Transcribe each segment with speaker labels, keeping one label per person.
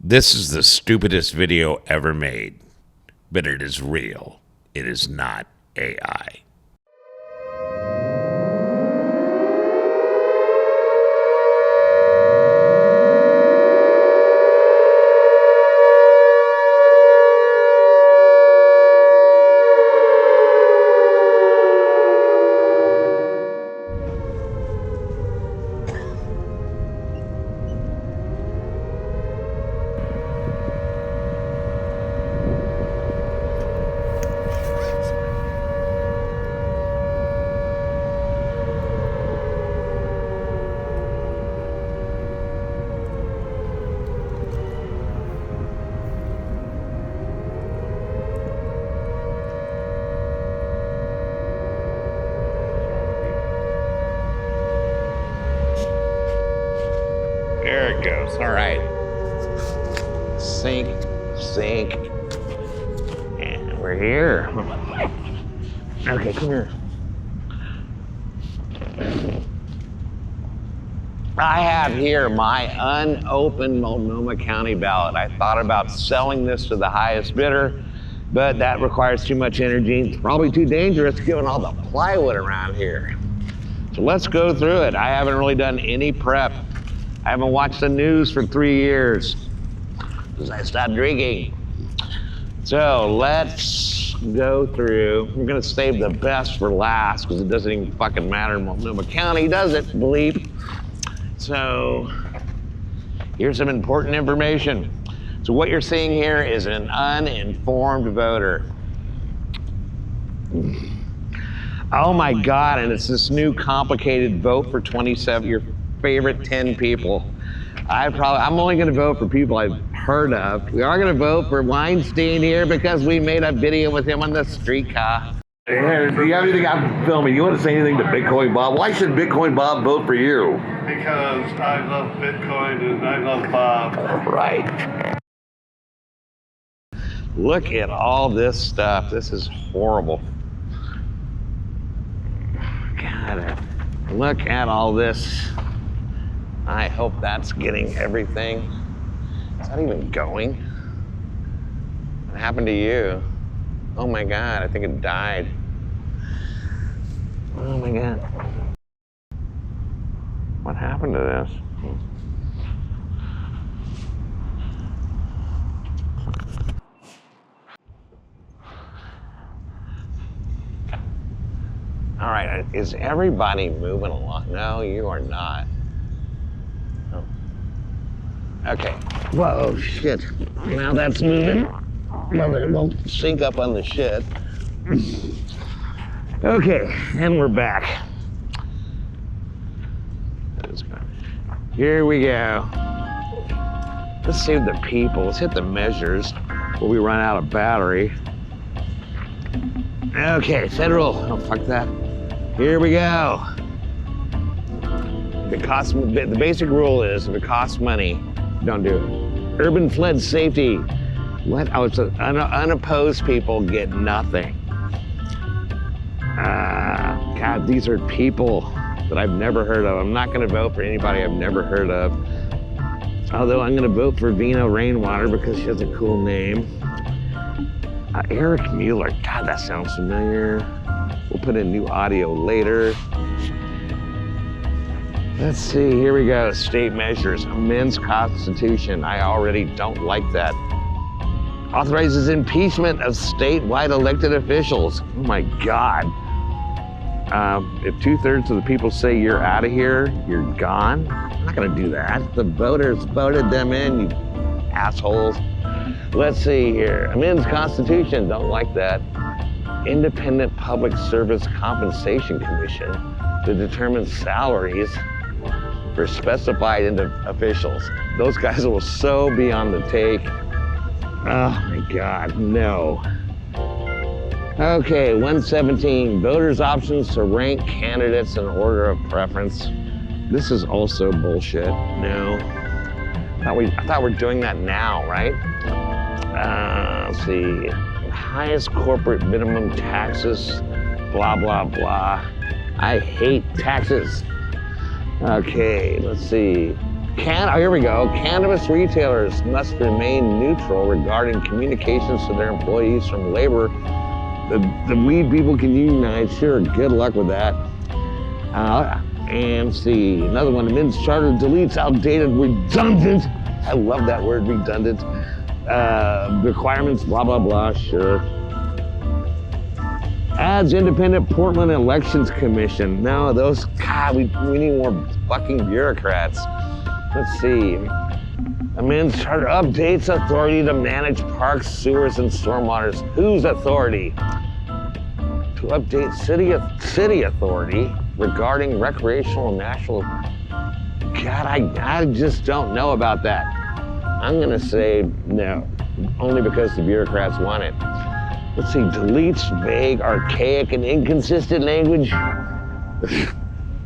Speaker 1: This is the stupidest video ever made, but it is real. It is not AI. There it goes. All right. Sync. And we're here. Okay, come here. I have here my unopened Multnomah County ballot. I thought about selling this to the highest bidder, but that requires too much energy. It's probably too dangerous given all the plywood around here. So let's go through it. I haven't really done any prep. I haven't watched the news for 3 years because I stopped drinking. So let's go through. We're gonna save the best for last because it doesn't even fucking matter in Multnomah County, does it, bleep? So here's some important information. So what you're seeing here is an uninformed voter. Oh my God, and it's this new complicated vote for 27, your favorite 10 people. I'm only gonna vote for people I've heard of. We are gonna vote for Weinstein here because we made a video with him on the streetcar.
Speaker 2: Hey, do you have anything I'm filming? You want to say anything to Bitcoin Bob? Why should Bitcoin Bob vote for you?
Speaker 3: Because I love Bitcoin and I love Bob.
Speaker 2: Right.
Speaker 1: Look at all this stuff. This is horrible. God, look at all this. I hope that's getting everything. Is that even going? What happened to you? Oh my God, I think it died. Oh my God. What happened to this? All right, is everybody moving along? No, you are not. Oh. Okay. Whoa, shit. Now that's moving. Well, it won't sync up on the shit. Okay, and we're back. Here we go. Let's save the people. Let's hit the measures before we run out of battery. Okay, federal. Oh, fuck that. Here we go. The basic rule is if it costs money, don't do it. Urban flood safety. What? Oh, it's unopposed people get nothing. God, these are people that I've never heard of. I'm not going to vote for anybody I've never heard of. Although I'm going to vote for Vino Rainwater because she has a cool name. Eric Mueller. God, that sounds familiar. We'll put in new audio later. Let's see, here we go. State measures, amends Constitution. I already don't like that. Authorizes impeachment of statewide elected officials. Oh my God. If 2/3 of the people say you're out of here, you're gone. I'm not gonna do that. The voters voted them in, you assholes. Let's see here. Amends Constitution, don't like that. Independent Public Service Compensation Commission to determine salaries for specified officials. Those guys will so be on the take. Oh my God, no. Okay, 117, voters' options to rank candidates in order of preference. This is also bullshit, no. I thought we're doing that now, right? Let's see, highest corporate minimum taxes, blah, blah, blah. I hate taxes. Okay, let's see. Oh, here we go. Cannabis retailers must remain neutral regarding communications to their employees from labor. The weed people can unionize. Sure, good luck with that. And see, another one. The men's charter deletes outdated, redundant. I love that word, redundant. Requirements, blah, blah, blah. Sure. Adds independent Portland Elections Commission. No, those, God, we need more fucking bureaucrats. Let's see. A men's charter updates authority to manage parks, sewers, and stormwaters. Whose authority? To update city authority regarding recreational and national. God, I just don't know about that. I'm gonna say no, only because the bureaucrats want it. Let's see, deletes vague, archaic, and inconsistent language.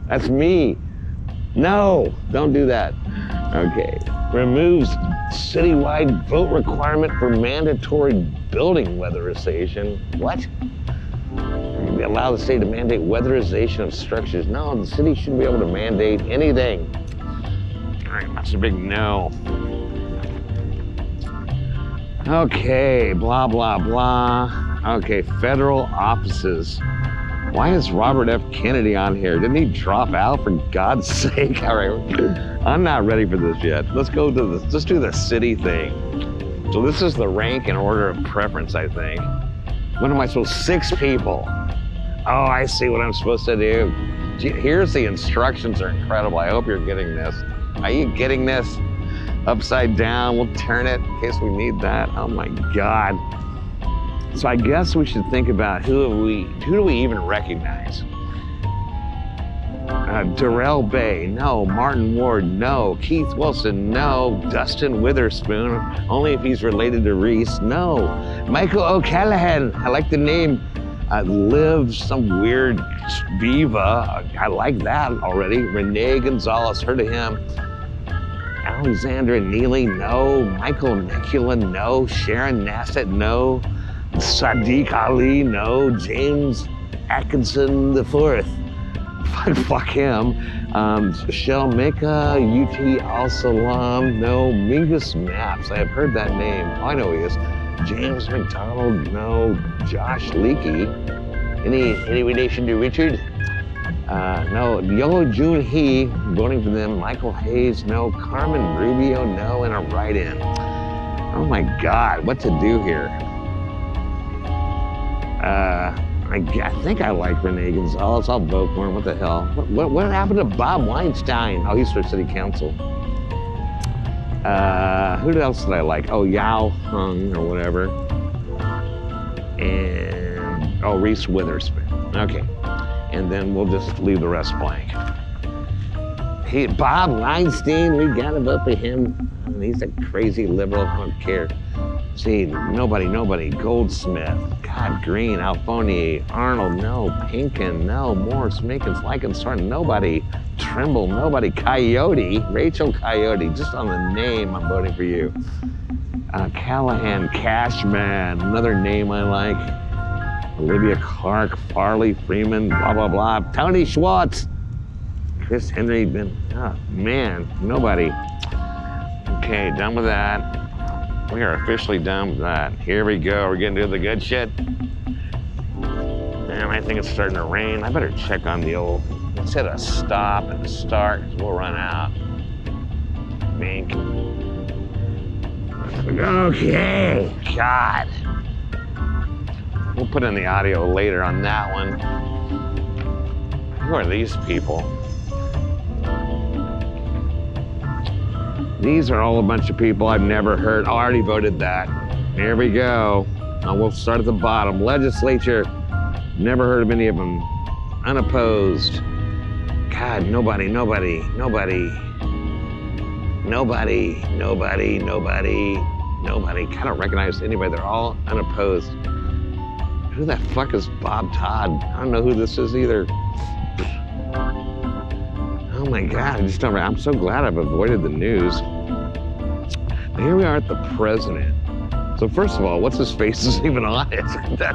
Speaker 1: That's me. No, don't do that. Okay. Removes citywide vote requirement for mandatory building weatherization. What? We allow the state to mandate weatherization of structures. No, the city shouldn't be able to mandate anything. All right, that's a big no. Okay, blah, blah, blah. Okay, federal offices. Why is Robert F. Kennedy on here? Didn't he drop out, for God's sake? All right, I'm not ready for this yet. Let's go to let's do the city thing. So this is the rank and order of preference, I think. What am I supposed to, 6 people? Oh, I see what I'm supposed to do. Here's the instructions are incredible. I hope you're getting this. Are you getting this? Upside down, we'll turn it in case we need that. Oh my God. So I guess we should think about who do we even recognize? Darrell Bay, no. Martin Ward, no. Keith Wilson, no. Dustin Witherspoon, only if he's related to Reese, no. Michael O'Callaghan, I like the name. Liv, some weird Viva, I like that already. Renee Gonzalez, heard of him. Alexandra Neely, no. Michael Necula, no. Sharon Nassett, no. Sadiq Ali, no. James Atkinson IV, fuck him. Shelmeka UT Al Salam, no. Mingus Maps, I have heard that name. Oh, I know who he is. James McDonald, no. Josh Leakey, any relation to Richard? No. Yellow June He, voting for them. Michael Hayes, no. Carmen Rubio, no. And a write-in. Oh my God, what to do here? I think I like Renee Gonzalez. I'll vote for him. What the hell? What happened to Bob Weinstein? Oh, he's for city council. Who else did I like? Oh, Yao Hung or whatever. And, oh, Reese Witherspoon. Okay. And then we'll just leave the rest blank. Hey, Bob Weinstein, we gotta vote for him. He's a crazy liberal, I don't care. See, nobody. Goldsmith, God, Green, Alfoni, Arnold, no. Pinkin, no. Morris, Minkins, Likens, Thornton, nobody. Trimble, nobody. Coyote, Rachel Coyote, just on the name, I'm voting for you. Callahan, Cashman, another name I like. Olivia Clark, Farley, Freeman, blah, blah, blah. Tony Schwartz, Chris Henry, oh man, nobody. Okay, done with that. We are officially done with that. Here we go, we're getting to the good shit. And I think it's starting to rain. I better check on the old, let's hit a stop and a start, because we'll run out. Mink. Okay, God. We'll put in the audio later on that one. Who are these people? These are all a bunch of people I've never heard. Oh, I already voted that. Here we go. We'll start at the bottom. Legislature, never heard of any of them. Unopposed. God, nobody. I don't recognize anybody. They're all unopposed. Who the fuck is Bob Todd? I don't know who this is either. Oh my God, I just don't. I'm so glad I've avoided the news. But here we are at the president. So first of all, what's his face is even on it?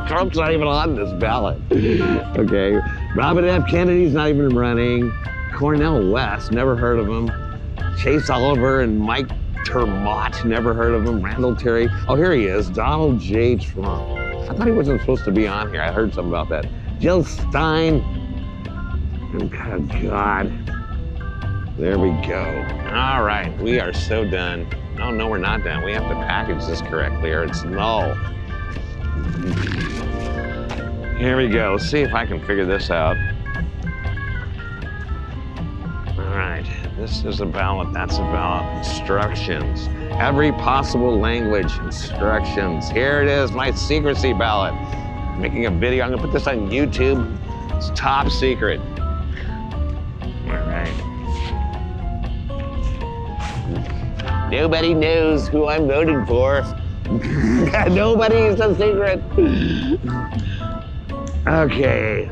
Speaker 1: Trump's not even on this ballot. Okay, Robert F. Kennedy's not even running. Cornel West, never heard of him. Chase Oliver and Mike Termott, never heard of him. Randall Terry. Oh, here he is, Donald J. Trump. I thought he wasn't supposed to be on here. I heard something about that. Jill Stein. Oh, God. There we go. All right, we are so done. Oh, no, we're not done. We have to package this correctly or it's null. Here we go. Let's see if I can figure this out. All right, this is a ballot. That's a ballot. Instructions. Every possible language. Instructions. Here it is, my secrecy ballot. I'm making a video. I'm gonna put this on YouTube. It's top secret. All right. Nobody knows who I'm voting for. Nobody is a secret. Okay.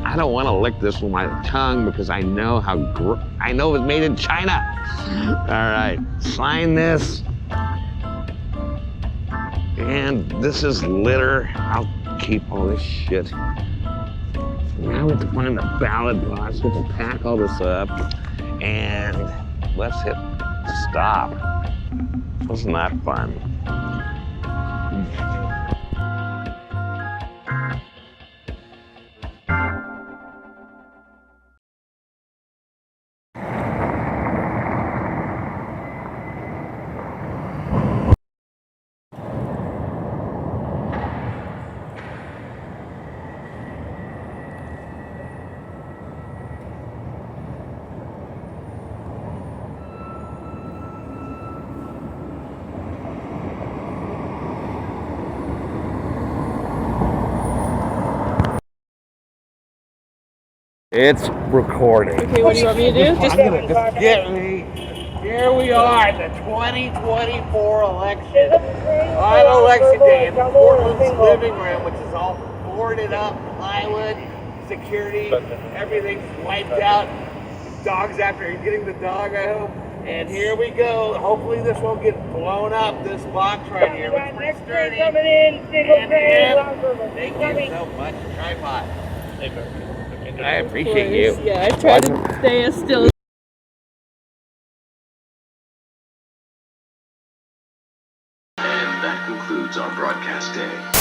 Speaker 1: I don't want to lick this with my tongue because I know I know it was made in China. All right, sign this. And this is litter. I'll keep all this shit. Now we have to find the ballot box. We have to pack all this up. And let's hit stop. Wasn't that fun? It's recording.
Speaker 4: Okay, what do you want me to do?
Speaker 1: Just get me. Here we are, the 2024 election. On election day in Portland's living room, which is all boarded up, plywood, security, everything's wiped out. Dogs after getting the dog, I hope. And here we go. Hopefully this won't get blown up, this box right here. It's pretty sturdy. Thank you so much, tripod. I appreciate you.
Speaker 4: Yeah, I try to stay as still.
Speaker 5: And that concludes our broadcast day.